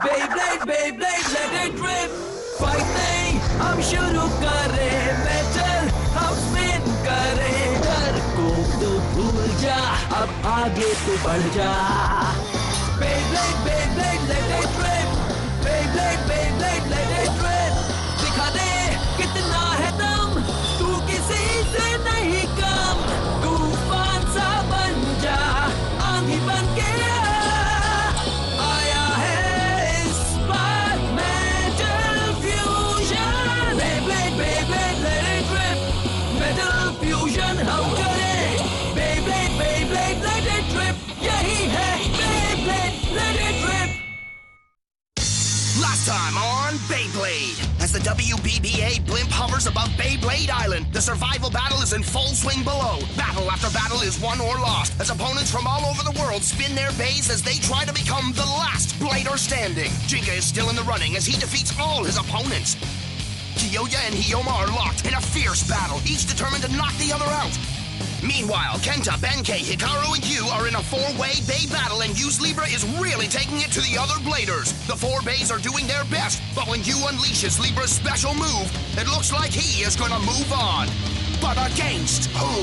Beyblade, Beyblade, let it rip. Fighting, हम शुरू करें बैटल, हम स्पिन करें। डर को तो भूल जा, अब आगे तो बढ़ जा। Beyblade, Beyblade, let it rip. Beyblade, Beyblade, let it rip. दिखा दे कितना है दम, तू किसी से नहीं कम। तूफान सा बन जा, आंधी बन के आया है इस बार metal fusion. Beyblade, Beyblade, let it rip. Metal fusion हम करें। Beyblade, Beyblade, let it rip. यही है Beyblade, let it rip. Last time on Beyblade. As the WBBA blimp hovers above Beyblade Island, the survival battle is in full swing below. Battle after battle is won or lost, as opponents from all over the world spin their bays as they try to become the last Blader standing. Jinga is still in the running as he defeats all his opponents. Kyoya and Hiyoma are locked in a fierce battle, each determined to knock the other out. Meanwhile, Kenta, Benkei, Hikaru, and Yu are in a four-way bay battle, and Yu's Libra is really taking it to the other Bladers. The four bays are doing their best, but when Yu unleashes Libra's special move, it looks like he is gonna move on. But against who?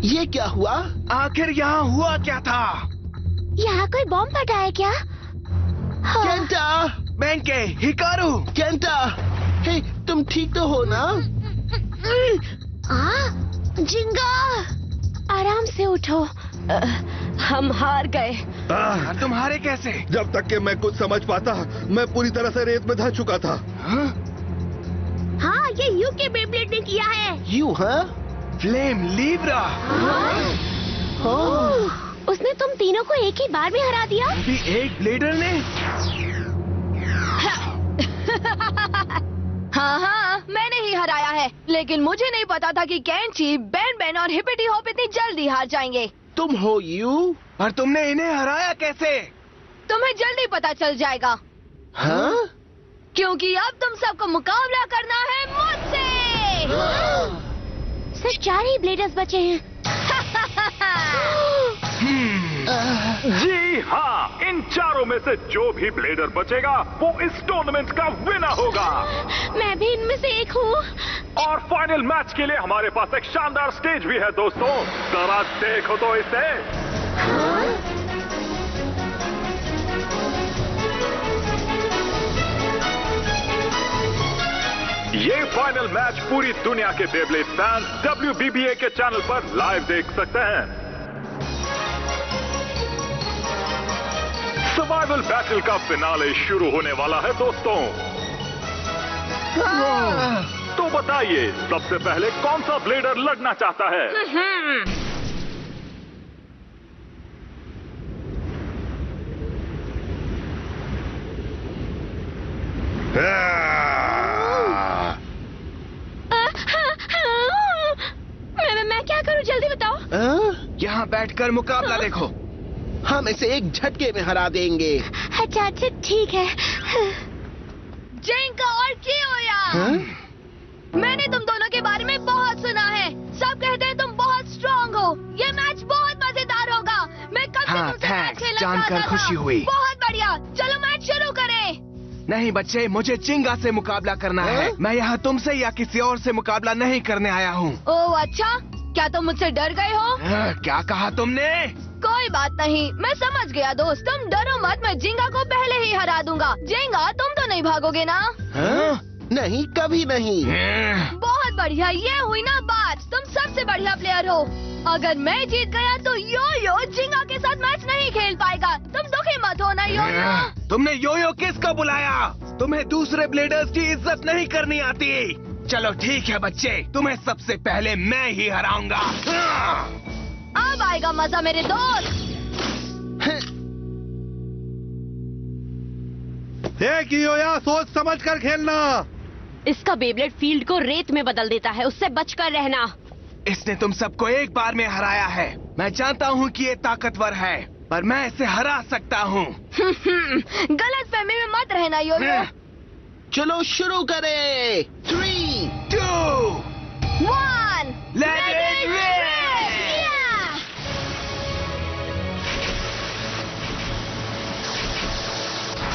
ये क्या हुआ? आखिर यहाँ हुआ क्या था? यहाँ कोई बॉम्ब फटा है क्या? केंटा! बेंके, हिकारू! केंटा! हे, तुम ठीक तो हो ना? जिंगा! आराम से उठो। हम हार गए। तुम हारे कैसे? जब तक कि मैं कुछ समझ पाता, मैं पूरी तरह से रेत में धंस चुका था। हाँ, ये यू के बेब्लेड ने किया है। यू, हाँ? Flame Libra. उसने तुम तीनों को एक ही बार में हरा दिया? भी एक ब्लेडर ने? हाँ, मैंने ही हराया है, लेकिन मुझे नहीं पता था कि कैंची, बेन बेन और हिप्पिटी हॉप इतनी जल्दी हार जाएंगे। तुम हो यू? और तुमने इन्हें हराया कैसे? तुम्हें जल्दी पता चल जाएगा। हाँ? क्योंकि अब तुम सबको मुकाबला करना है मुझसे। सिर्फ 4 ही ब्लेडर्स बचे हैं। जी हाँ, इन चारों में से जो भी ब्लेडर बचेगा वो इस टूर्नामेंट का विनर होगा। मैं भी इनमें से एक हूँ। और फाइनल मैच के लिए हमारे पास एक शानदार स्टेज भी है दोस्तों, जरा देखो तो इसे। ये फाइनल मैच पूरी दुनिया के बेब्लेड फैंस WBBA के चैनल पर लाइव देख सकते हैं। सर्वाइवल बैटल का फिनाले शुरू होने वाला है दोस्तों। तो बताइए, सबसे पहले कौन सा ब्लेडर लड़ना चाहता है? मैं क्या करूं, जल्दी बताओ। यहाँ बैठकर मुकाबला देखो। हम इसे एक झटके में हरा देंगे। अच्छा, ठीक है। जिंका और कियोया, मैंने तुम दोनों के बारे में बहुत सुना है। सब कहते हैं तुम बहुत स्ट्रांग हो। ये मैच बहुत मजेदार होगा। मैं कब से तुमसे मैच खेलना जानकर चाहता खुशी था। हुई। बहुत बढ़िया, चलो मैच शुरू करें। नहीं बच्चे, मुझे चिंगा से मुकाबला करना है। मैं यहाँ तुमसे या किसी और से मुकाबला नहीं करने आया हूँ। ओह अच्छा, क्या तुम मुझसे डर गए हो? क्या कहा तुमने? कोई बात नहीं, मैं समझ गया दोस्त। तुम डरो मत, मैं जिंगा को पहले ही हरा दूंगा। जिंगा, तुम तो नहीं भागोगे ना? नहीं, कभी नहीं। बहुत बढ़िया, ये हुई ना बात। तुम सबसे बढ़िया प्लेयर हो। अगर मैं जीत गया तो यो जिंगा के साथ मैच नहीं खेल पाएगा। तुम दुखी मत हो ना यो। तुमने यो किसको बुलाया? तुम्हें दूसरे ब्लेडर्स की इज्जत नहीं करनी आती। चलो ठीक है बच्चे, तुम्हें सबसे पहले मैं ही हराऊंगा। अब आएगा मजा मेरे दोस्त। कियोया, सोच समझ कर खेलना। इसका बेब्लेड फील्ड को रेत में बदल देता है, उससे बचकर रहना। इसने तुम सबको एक बार में हराया है। मैं जानता हूँ कि ये ताकतवर है, पर मैं इसे हरा सकता हूँ। गलत फहमी में मत रहना योयो। चलो शुरू करें। 3, 2, 1 Let it rip!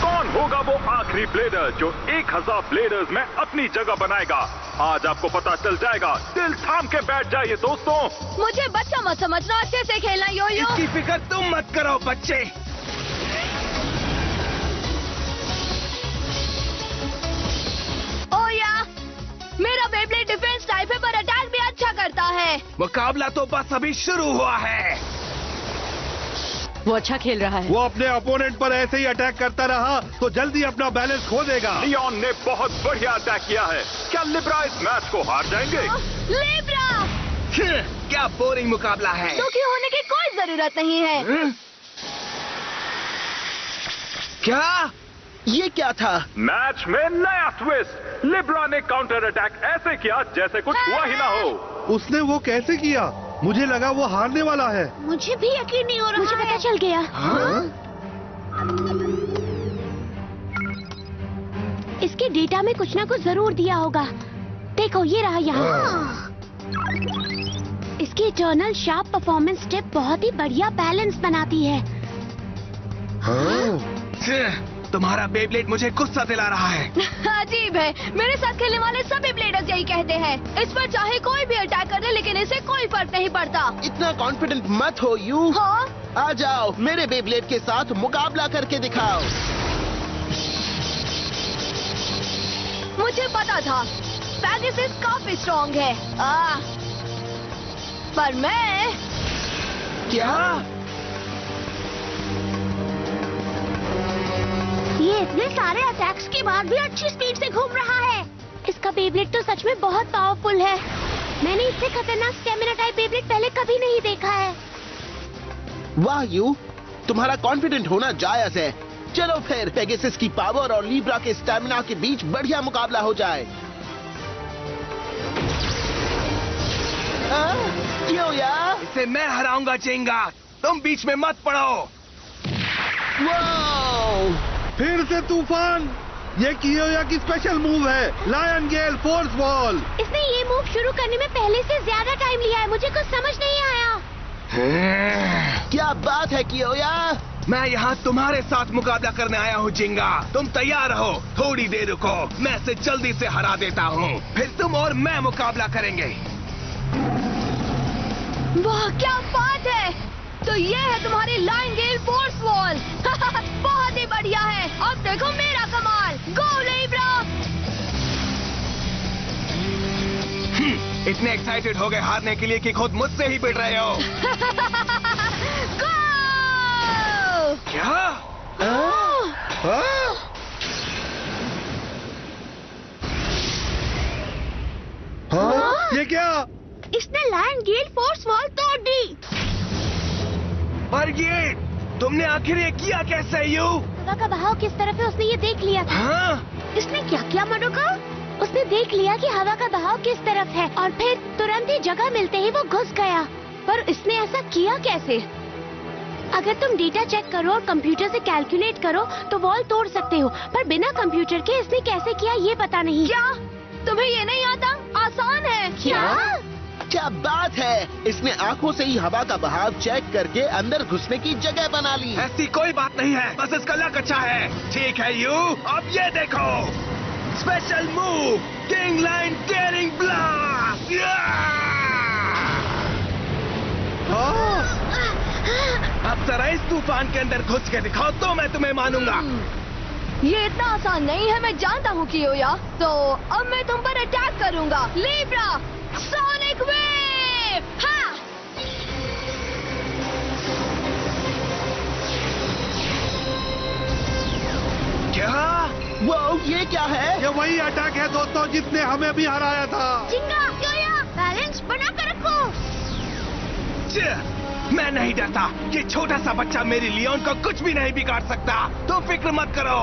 कौन होगा वो आखिरी ब्लेडर जो 1000 ब्लेडर्स में अपनी जगह बनाएगा? आज आपको पता चल जाएगा। दिल थाम के बैठ जाइए दोस्तों। मुझे बच्चा मत समझना, अच्छे से खेलना योयो। इसकी फिक्र तुम मत करो बच्चे। ओया, मेरा बेब्लेड डिफेंस टाइप है पर अटैक भी अच्छा करता है। मुकाबला तो बस अभी शुरू हुआ है। वो अच्छा खेल रहा है। वो अपने अपोनेंट पर ऐसे ही अटैक करता रहा तो जल्दी अपना बैलेंस खो देगा। लियोन ने बहुत बढ़िया अटैक किया है। क्या लिब्रा इस मैच को हार जाएंगे? लिब्रा! क्या बोरिंग मुकाबला है। दुखी होने की कोई जरूरत नहीं है। क्या? ये क्या था? मैच में नया ट्विस्ट। लिब्रा ने काउंटर अटैक ऐसे किया जैसे कुछ हुआ ही ना हो। उसने वो कैसे किया? मुझे लगा वो हारने वाला है। मुझे भी यकीन नहीं हो रहा। मुझे पता चल गया। इसके डेटा में कुछ ना कुछ जरूर दिया होगा। देखो ये रहा यहाँ। इसकी इटर्नल शार्प परफॉर्मेंस टिप बहुत ही बढ़िया बैलेंस बनाती है। तुम्हारा बेब्लेड मुझे गुस्सा दिला रहा है। अजीब है, मेरे साथ खेलने वाले सभी ब्लेडर्स यही कहते हैं। इस पर चाहे कोई भी अटैक करे लेकिन इसे कोई फर्क नहीं पड़ता। इतना कॉन्फिडेंट मत हो यू। हाँ? आ जाओ मेरे बेब्लेड के साथ मुकाबला करके दिखाओ। मुझे पता था पैगासस काफी स्ट्रॉन्ग है। पर मैं क्या? ये इतने सारे अटैक्स के बाद भी अच्छी स्पीड से घूम रहा है। इसका बेब्लेड तो सच में बहुत पावरफुल है। मैंने इससे खतरनाक स्टेमिना टाइप बेब्लेड पहले कभी नहीं देखा है। वाह यू, तुम्हारा कॉन्फिडेंट होना जायज है। चलो फिर पेगासस की पावर और लिब्रा के स्टैमिना के बीच बढ़िया मुकाबला हो जाए। क्यों यार? इसे मैं हराऊंगा चेंगा। तुम बीच में मत पड़ो। वाओ! फिर से तूफान। ये कियोया की स्पेशल मूव है, लायन गेल फोर्स वॉल। इसने ये मूव शुरू करने में पहले से ज्यादा टाइम लिया है। मुझे कुछ समझ नहीं आया। क्या बात है कियोया? मैं यहाँ तुम्हारे साथ मुकाबला करने आया हूँ जिंगा। तुम तैयार रहो, थोड़ी देर रुको, मैं इसे जल्दी से हरा देता हूँ। फिर तुम और मैं मुकाबला करेंगे। वाह क्या बात है। तो ये है तुम्हारी लाइन गेल फोर्स वॉल। बहुत ही बढ़िया है। अब देखो मेरा कमाल। गो लिब्रा! इतने एक्साइटेड हो गए हारने के लिए कि खुद मुझसे ही पिट रहे हो। गो! क्या? ये क्या? इसने लायन गेल फोर्स वॉल तोड़ दी। पर ये तुमने आखिर ये किया कैसे यू? हवा का बहाव किस तरफ है उसने ये देख लिया था। हाँ? इसने क्या किया मडोका? उसने देख लिया कि हवा का बहाव किस तरफ है और फिर तुरंत ही जगह मिलते ही वो घुस गया। पर इसने ऐसा किया कैसे? अगर तुम डेटा चेक करो और कंप्यूटर से कैलकुलेट करो तो वॉल तोड़ सकते हो, पर बिना कंप्यूटर के इसने कैसे किया ये पता नहीं। क्या तुम्हें ये नहीं आता? आसान है। क्या बात है? इसने आंखों से ही हवा का बहाव चेक करके अंदर घुसने की जगह बना ली। ऐसी कोई बात नहीं है, बस इसका लक अच्छा है। ठीक है यू, अब ये देखो, special move, king line tearing blast. अब जरा इस तूफान के अंदर घुस के दिखाओ तो मैं तुम्हें मानूंगा। ये इतना आसान नहीं है, मैं जानता हूँ कियोया। तो अब मैं तुम पर अटैक करूंगा। Libra sonic wave! हाँ! क्या? वो ये क्या है? ये वही अटैक है दोस्तों जिसने हमें भी हराया था। जिंगा, कियोया, बैलेंस बना कर रखो। मैं नहीं डरता। ये छोटा सा बच्चा मेरी लियोन को कुछ भी नहीं बिगाड़ सकता। तुम फिक्र मत करो।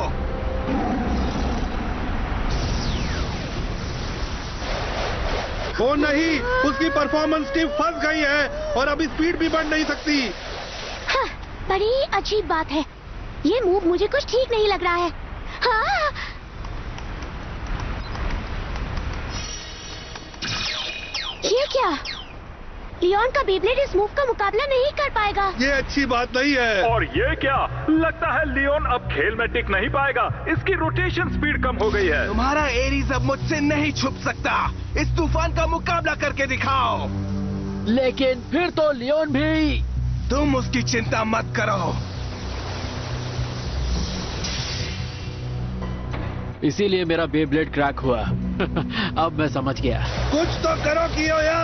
ओ नहीं, उसकी परफॉर्मेंस टीम फंस गई है और अब स्पीड भी बढ़ नहीं सकती। हाँ, बड़ी अजीब बात है। ये मूव मुझे कुछ ठीक नहीं लग रहा है। हाँ। ये क्या? लियोन का बेब्लेड इस मूव का मुकाबला नहीं कर पाएगा। ये अच्छी बात नहीं है। और ये क्या? लगता है लियोन अब खेल में टिक नहीं पाएगा। इसकी रोटेशन स्पीड कम हो गई है। तुम्हारा एरीज अब मुझसे नहीं छुप सकता। इस तूफान का मुकाबला करके दिखाओ। लेकिन फिर तो लियोन भी। तुम उसकी चिंता मत करो। इसीलिए मेरा बेब्लेड क्रैक हुआ। अब मैं समझ गया। कुछ तो करो कियोया।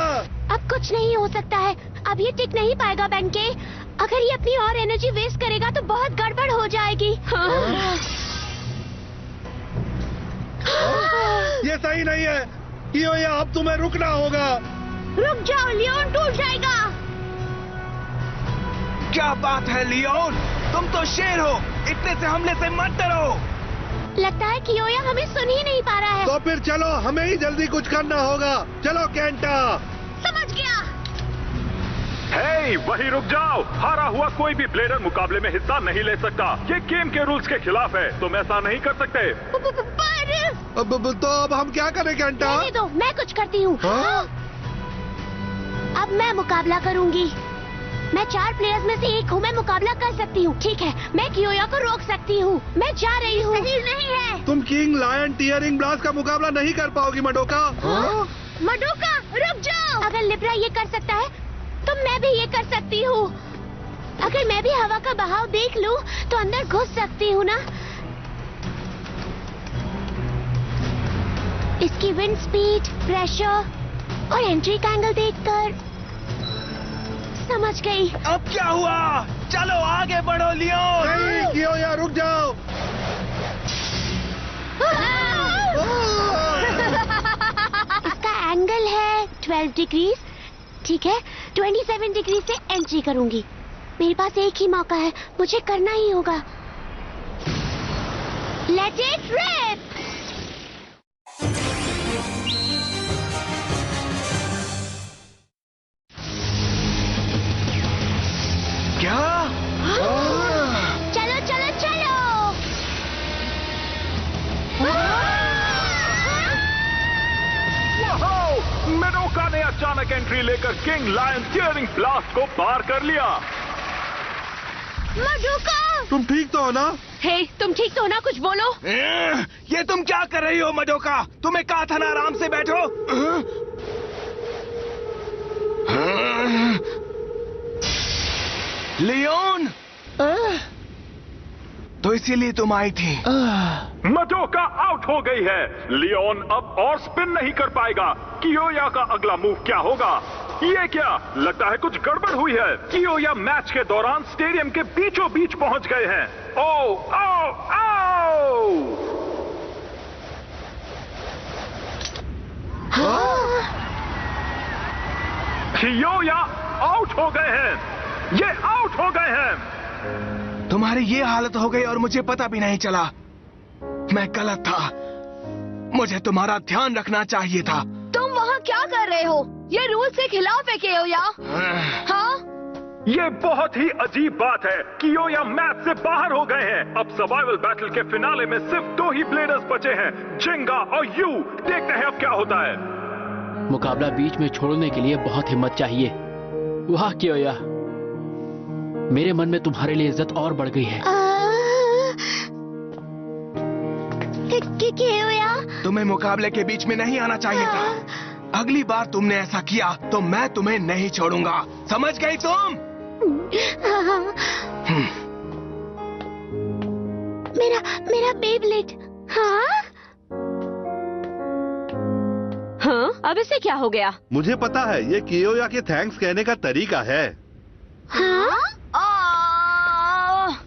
अब कुछ नहीं हो सकता है। अब ये टिक नहीं पाएगा बेंके। अगर ये अपनी और एनर्जी वेस्ट करेगा तो बहुत गड़बड़ हो जाएगी। ये सही नहीं है कियोया, अब तुम्हें रुकना होगा। रुक जाओ, लियोन टूट जाएगा। क्या बात है लियोन, तुम तो शेर हो। इतने से हमले से मत डरो। लगता है कियोया हमें सुन ही नहीं पा रहा है। तो फिर चलो, हमें ही जल्दी कुछ करना होगा। चलो केंटा। समझ गया। हे, वही रुक जाओ। हारा हुआ कोई भी ब्लेडर मुकाबले में हिस्सा नहीं ले सकता। ये गेम के रूल्स के खिलाफ है। तुम ऐसा नहीं कर सकते। पर तो अब हम क्या करें केंटा? रहने दो, मैं कुछ करती हूँ। हाँ? अब मैं मुकाबला करूंगी। मैं 4 प्लेयर्स में से एक हूँ। मैं मुकाबला कर सकती हूँ। ठीक है, मैं कियोया को रोक सकती हूँ। मैं जा रही हूँ। सही नहीं है। तुम किंग लायन टीयरिंग ब्लास्ट का मुकाबला नहीं कर पाओगी मडोका। हाँ? मडोका रुक जाओ। अगर लिब्रा ये कर सकता है तो मैं भी ये कर सकती हूँ। अगर मैं भी हवा का बहाव देख लूँ तो अंदर घुस सकती हूँ ना। इसकी विंड स्पीड, प्रेशर और एंट्री का एंगल देखकर समझ गई। अब क्या हुआ? चलो आगे बढ़ो लियोन। नहीं कियोया, रुक जाओ। इसका एंगल है 12 डिग्री। ठीक है, 27 डिग्री से एंट्री करूंगी। मेरे पास एक ही मौका है, मुझे करना ही होगा। Let it rip. क्या? चलो चलो चलो। मेडोका ने अचानक एंट्री लेकर किंग लायन टीयरिंग ब्लास्ट को पार कर लिया। मडोका, तुम ठीक तो हो ना? हे, तुम ठीक तो हो ना? कुछ बोलो। ये तुम क्या कर रही हो मडोका? तुम्हें कहा था ना आराम से बैठो। लियोन, तो इसीलिए तुम आई थी। मडोका आउट हो गई है। लियोन अब और स्पिन नहीं कर पाएगा। कियोया का अगला मूव क्या होगा? ये क्या? लगता है कुछ गड़बड़ हुई है। कियोया मैच के दौरान स्टेडियम के बीचों बीच पहुंच गए हैं। ओ ओ ओ! कियोया आउट हो गए हैं। ये आउट हो गए हैं। तुम्हारी ये हालत हो गई और मुझे पता भी नहीं चला। मैं गलत था। मुझे तुम्हारा ध्यान रखना चाहिए था। तुम वहाँ क्या कर रहे हो? ये रूल से खिलाफ है कियोया। हाँ? ये बहुत ही अजीब बात है। कियोया मैच से बाहर हो गए हैं। अब सर्वाइवल बैटल के फिनाले में सिर्फ 2 ही ब्लेडर्स बचे हैं, जिंगा और यू। देखते हैं अब क्या होता है। मुकाबला बीच में छोड़ने के लिए बहुत हिम्मत चाहिए। वाह कियोया, मेरे मन में तुम्हारे लिए इज्जत और बढ़ गई है। कियोया, तुम्हें मुकाबले के बीच में नहीं आना चाहिए था। अगली बार तुमने ऐसा किया तो मैं तुम्हें नहीं छोड़ूंगा। समझ गई तुम? मेरा बेब्लेड। हाँ? हाँ, अब इसे क्या हो गया? मुझे पता है, ये कियोया के थैंक्स कहने का तरीका है। हाँ?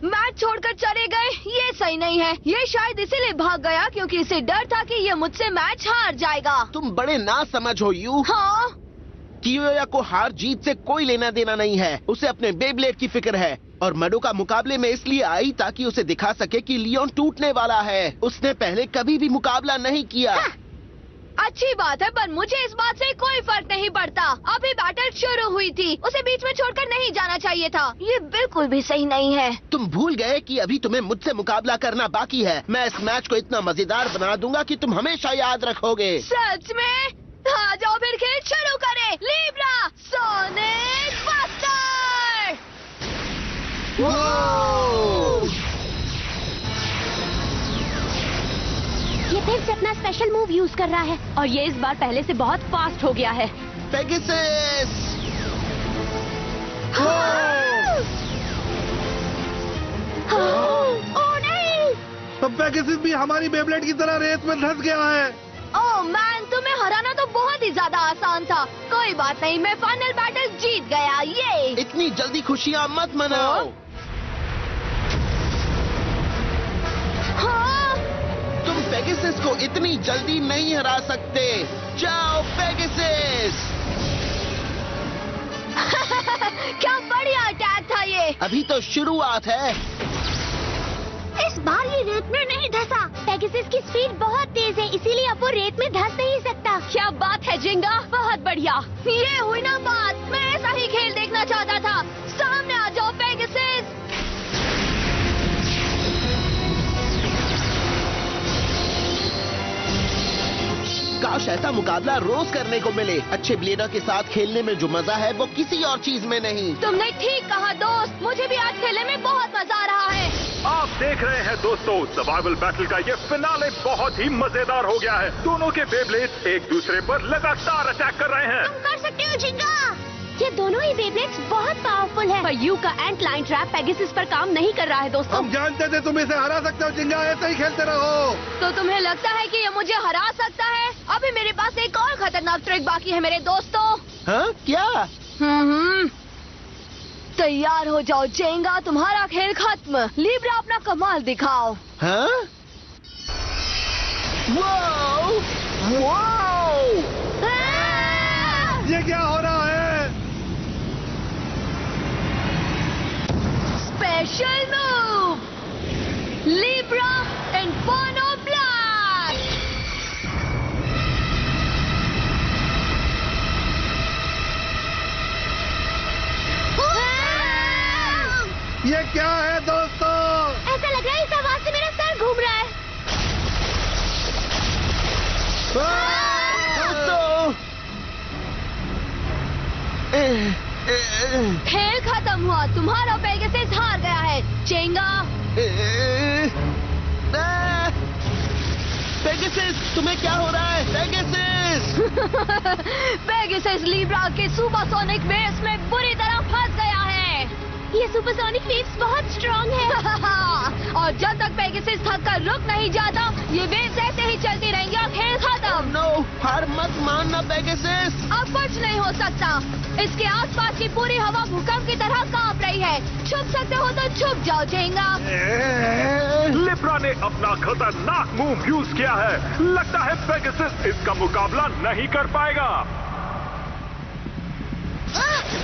मैच छोड़कर चले गए। ये सही नहीं है। ये शायद इसीलिए भाग गया क्योंकि इसे डर था कि ये मुझसे मैच हार जाएगा। तुम बड़े ना समझ हो यू। हाँ? कियोया को हार जीत से कोई लेना देना नहीं है। उसे अपने बेब्लेड की फिक्र है और मडोका मुकाबले में इसलिए आई ताकि उसे दिखा सके कि लियोन टूटने वाला है। उसने पहले कभी भी मुकाबला नहीं किया। अच्छी बात है, पर मुझे इस बात से कोई फर्क नहीं पड़ता। अभी बैटल शुरू हुई थी, उसे बीच में छोड़कर नहीं जाना चाहिए था। ये बिल्कुल भी सही नहीं है। तुम भूल गए कि अभी तुम्हें मुझसे मुकाबला करना बाकी है। मैं इस मैच को इतना मजेदार बना दूंगा कि तुम हमेशा याद रखोगे। सच में? आ जाओ फिर खेल शुरू करें। Libra sonic buster. ये फिर से अपना स्पेशल मूव यूज कर रहा है और ये इस बार पहले से बहुत फास्ट हो गया है। पेगासस! ओह नहीं! तो पेगासस भी हमारी बेब्लेड की तरह रेत में धंस गया है। ओह मैन, तुम्हें हराना तो बहुत ही ज्यादा आसान था। कोई बात नहीं, मैं फाइनल बैटल जीत गया। ये इतनी जल्दी खुशियाँ मत मनाओ। हाँ? तुम पेगासस को इतनी जल्दी नहीं हरा सकते। जाओ पेगासस! क्या बढ़िया अटैक था ये। अभी तो शुरुआत है। इस बार ये रेत में नहीं धंसा। पेगासस की स्पीड बहुत तेज है, इसीलिए अब वो रेत में धंस नहीं सकता। क्या बात है जिंगा, बहुत बढ़िया। ये हुई ना बात। मैं ऐसा ही खेल देखना चाहता था। सामने आ जाओ पेगासस। काश ऐसा मुकाबला रोज करने को मिले। अच्छे ब्लेडर के साथ खेलने में जो मजा है वो किसी और चीज में नहीं। तुमने ठीक कहा दोस्त, मुझे भी आज खेलने में बहुत मजा आ रहा है। आप देख रहे हैं दोस्तों, सर्वाइवल बैटल का ये फिनाले बहुत ही मजेदार हो गया है। दोनों के बेब्लेड्स एक दूसरे पर लगातार अटैक कर रहे हैं। तुम कर सकते हो झिंगा। ये दोनों ही बेब्लेड्स बहुत पावरफुल है। पर यू का एंट लाइन ट्रैप पेगासस पर काम नहीं कर रहा है दोस्तों। हम जानते थे तुम इसे हरा सकते हो जिंगा, ऐसे ही खेलते रहो। तो तुम्हें लगता है कि ये मुझे हरा सकता है? अभी मेरे पास एक और खतरनाक ट्रिक बाकी है मेरे दोस्तों। हाँ क्या? तैयार हो जाओ जेंगा, तुम्हारा खेल खत्म। लिब्रा अपना कमाल दिखाओ। हाँ? वाओ! वाओ! ये क्या हो रहा है? Special move Libra inferno blast. ये क्या है दोस्तों? ऐसा लग रहा है इस आवाज से मेरा सर घूम रहा है। दोस्तों! खेल खत्म हुआ, तुम्हारा पेगासस हार गया है। चेंगा पेगासस, तुम्हें क्या हो रहा है? पेगासस! पेगासस लिब्रा के सुपरसोनिक वेव्स में बुरी तरह फंस गया है। ये सुपरसोनिक वेव्स बहुत स्ट्रॉन्ग है। और जब तक पेगासस थक कर रुक नहीं जाता, ये वेव्स ऐसे ही चलती रहेंगी और खेल खत्म। नो, हार मत मानना पेगासस। अब कुछ नहीं हो सकता। इसके आसपास की पूरी हवा भूकंप की तरह कांप रही है। छुप सकते हो तो छुप जाओ झेंगा। लिब्रा ने अपना खतरनाक मूव यूज किया है। लगता है पेगासस इसका मुकाबला नहीं कर पाएगा।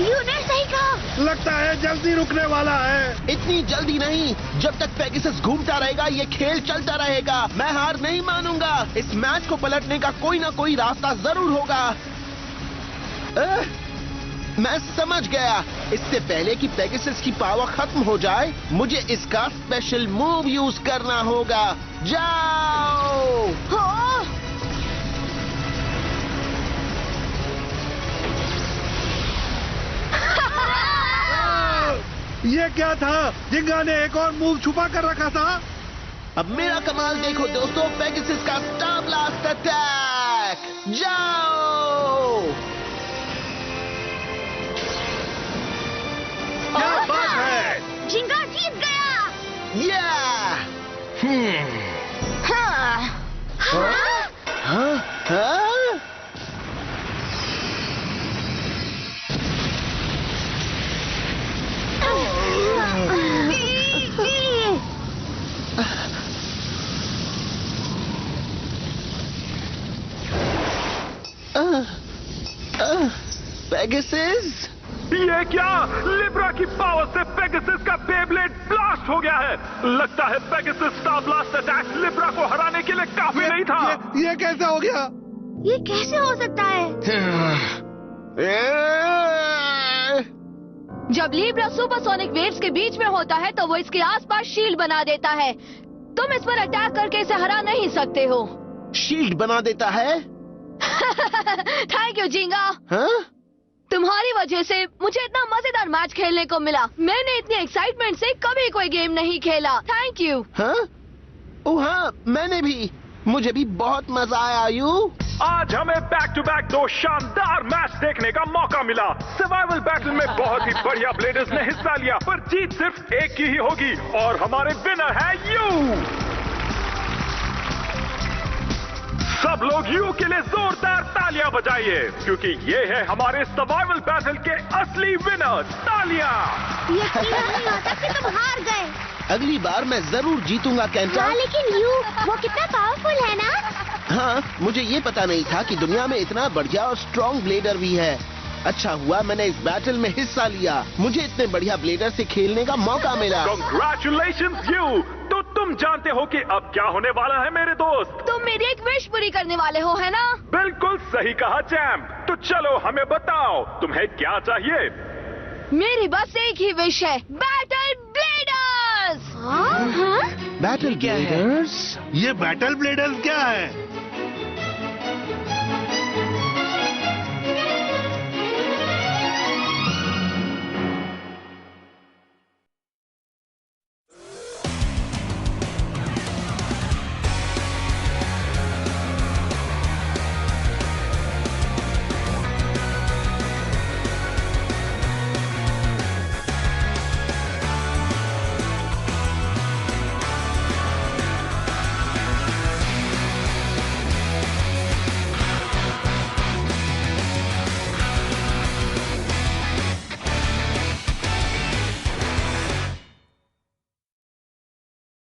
यूने सही कहा। लगता है जल्दी रुकने वाला है। इतनी जल्दी नहीं, जब तक पेगासस घूमता रहेगा ये खेल चलता रहेगा। मैं हार नहीं मानूंगा। इस मैच को पलटने का कोई ना कोई रास्ता जरूर होगा। मैं समझ गया। इससे पहले कि पेगासस की पावर खत्म हो जाए, मुझे इसका स्पेशल मूव यूज करना होगा। जाओ! ये क्या था? जिंगा ने एक और मूव छुपा कर रखा था। अब मेरा कमाल देखो दोस्तों, पेगासस का स्टार ब्लास्ट अटैक। जाओ! क्या बात है? झिंगा जीत गया। या! हाँ। हाँ? हाँ? पेगासस? ये क्या? लिब्रा की पावर से पेगासस का बेब्लेड ब्लास्ट हो गया है। लगता है Pegasus star blast attack Libra को हराने के लिए काफी नहीं था। ये कैसे हो गया? ये कैसे हो सकता है? जब लीब्रा सुपरसोनिक वेव्स के बीच में होता है तो वो इसके आसपास शील्ड बना देता है। तुम इस पर अटैक करके इसे हरा नहीं सकते हो। शील्ड बना देता है? थैंक यू जिंगा। हाँ? तुम्हारी वजह से मुझे इतना मजेदार मैच खेलने को मिला। मैंने इतनी एक्साइटमेंट से कभी कोई गेम नहीं खेला। Thank you. हाँ? ओह हाँ, मैंने भी। मुझे भी बहुत मजा आया। यू आज हमें बैक टू बैक 2 शानदार मैच देखने का मौका मिला। सर्वाइवल बैटल में बहुत ही बढ़िया ब्लेडर्स ने हिस्सा लिया, पर जीत सिर्फ एक की ही होगी और हमारे विनर है यू। सब लोग यू के लिए जोरदार तालियां बजाइए, क्योंकि ये है हमारे सर्वाइवल बैटल के असली विनर। तालियां। यकीन नहीं होता कि तुम हार गए। अगली बार मैं जरूर जीतूंगा केंटा। हाँ, लेकिन यू वो कितना पावरफुल है ना। हाँ, मुझे ये पता नहीं था कि दुनिया में इतना बढ़िया और स्ट्रॉन्ग ब्लेडर भी है। अच्छा हुआ मैंने इस बैटल में हिस्सा लिया। मुझे इतने बढ़िया ब्लेडर से खेलने का मौका मिला। Congratulations you! तो तुम जानते हो कि अब क्या होने वाला है मेरे दोस्त? तुम मेरी एक विश पूरी करने वाले हो, है ना? बिल्कुल सही कहा चैम्प। तो चलो हमें बताओ तुम्हें क्या चाहिए? मेरी बस एक ही विश है, बैटल ब्लेडर्स। Battle bladers? ये बैटल ब्लेडर्स क्या है?